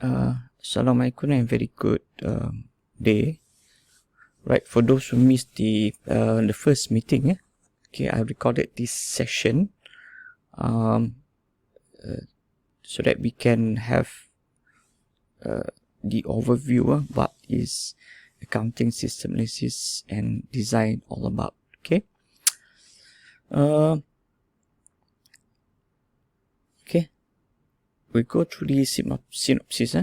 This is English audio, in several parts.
Assalamualaikum and very good day. Right, for those who missed the first meeting, okay, I recorded this session so that we can have the overview what is accounting system analysis and design all about. Okay. Okay, we go through the synopsis.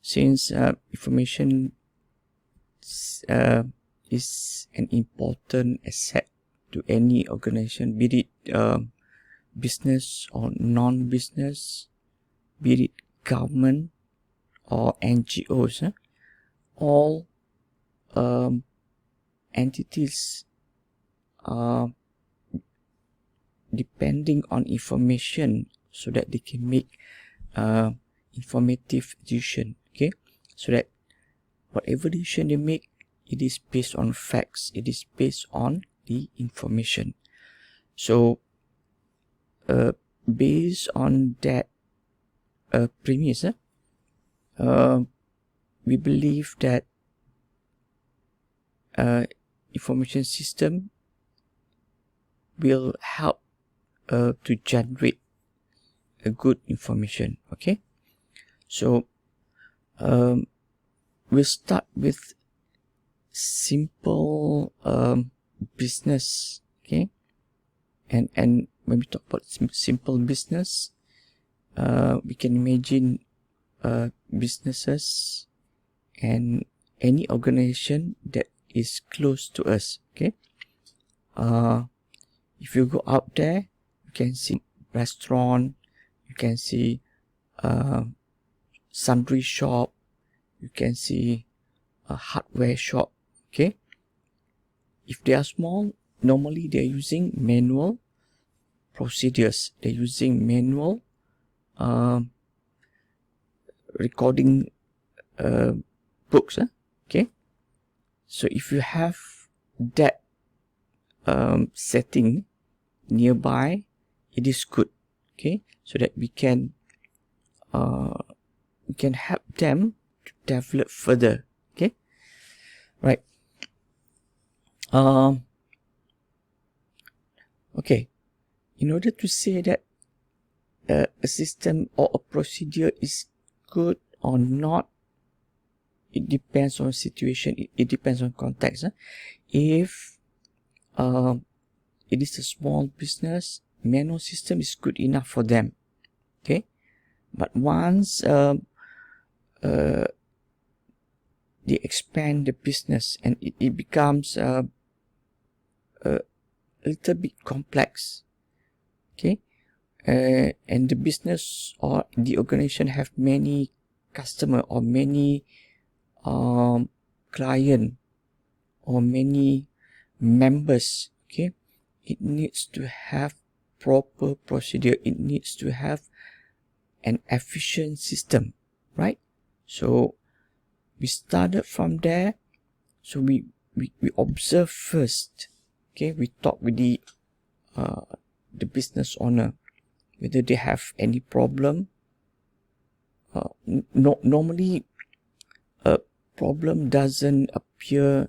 Since information is an important asset to any organization, be it business or non-business, be it government or NGOs, all entities are depending on information so that they can make informative decision. Okay, so that whatever decision they make, it is based on facts, it is based on the information. So based on that premise, we believe that information system will help to generate a good information. Okay, so we'll start with simple business. Okay, and when we talk about simple business, we can imagine businesses and any organization that is close to us. Okay, if you go out there, you can see restaurant, you can see sundry shop, you can see a hardware shop. Okay, if they are small, normally they are using manual procedures, they're using manual recording books. Okay, so if you have that setting nearby, it is good. Okay, so that we can help them to develop further. Okay, right. Okay, in order to say that a system or a procedure is good or not, it depends on situation, it depends on context. If it is a small business, manual system is good enough for them. Okay, but once they expand the business and it becomes a little bit complex. Okay, and the business or the organization have many customer or many client or many members. Okay, it needs to have proper procedure, it needs to have an efficient system, right? So we started from there. So we observe first. Okay, we talk with the business owner whether they have any problem. Normally a problem doesn't appear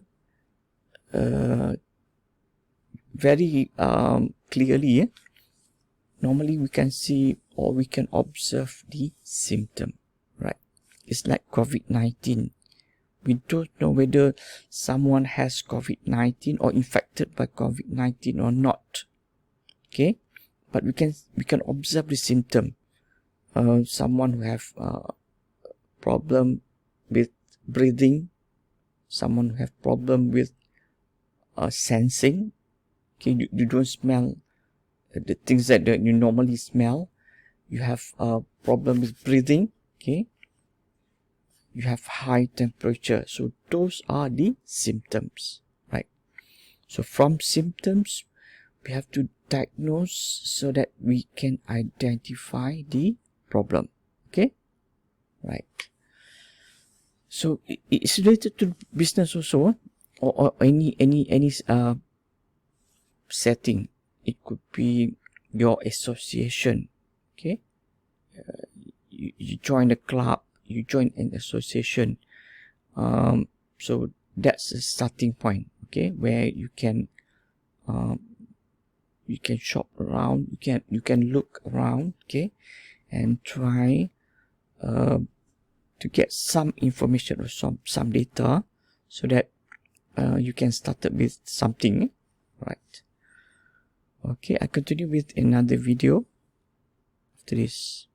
very clearly. Normally we can see or we can observe the symptom, right? It's like COVID-19. We don't know whether someone has COVID-19 or infected by COVID-19 or not. Okay, but we can observe the symptom. Someone who have problem with breathing, someone who have problem with sensing. Okay, you don't smell the things that you normally smell. You have a problem with breathing. Okay, you have high temperature. So those are the symptoms, right? So from symptoms, we have to diagnose so that we can identify the problem. Okay, right? So it's related to business also, or any setting. It could be your association. Okay, you join a club, you join an association. So that's a starting point, okay, where you can shop around, you can look around, okay, and try to get some information or some data, so that you can start with something, right? Okay, I continue with another video after this.